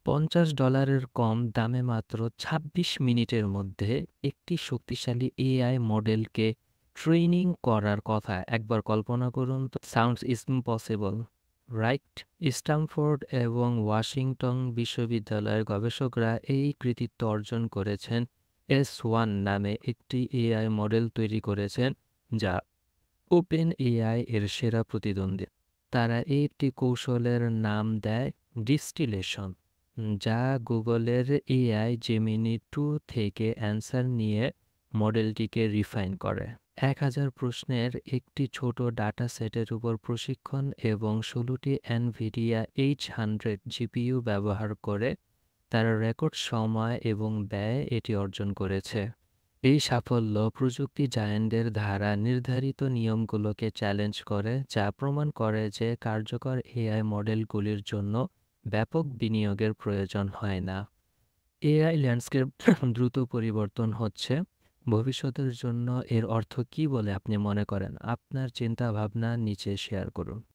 $৫০ কম দামে মাত্র ২৬ মিনিটের মধ্যে একটি শক্তিশালী এআই মডেলকে ট্রেনিং করার কথা একবার কল্পনা করুন তো। Sounds impossible, right? স্ট্যামফোর্ড এবং ওয়াশিংটন বিশ্ববিদ্যালয়ের গবেষকরা এই কৃতিত্ব অর্জন করেছেন। S1 নামে একটি এআই মডেল তৈরি করেছেন, যা ওপেন এআই এর সেরা প্রতিদ্বন্দ্বী। তারা এই একটি কৌশলের নাম দেয় ডিস্টিলেশন, যা গুগলের এআই জেমিনি 2 থেকে অ্যান্সার নিয়ে মডেলটিকে রিফাইন করে। ১,০০০ প্রশ্নের একটি ছোট ডাটা সেটের উপর প্রশিক্ষণ এবং ১৬টি এনভিডিয়া H100 জিপিইউ ব্যবহার করে তারা রেকর্ড সময় এবং ব্যয়ে এটি অর্জন করেছে। এই সাফল্য প্রযুক্তি জায়ান্টের দ্বারা নির্ধারিত নিয়মগুলোকে চ্যালেঞ্জ করে, যা প্রমাণ করে যে কার্যকর এআই মডেলগুলির জন্য ব্যাপক বিনিয়োগের প্রয়োজন হয় না। এআই ল্যান্ডস্কেপ দ্রুত পরিবর্তন হচ্ছে। ভবিষ্যতের জন্য এর অর্থ কী বলে আপনি মনে করেন? আপনার চিন্তাভাবনা নিচে শেয়ার করুন।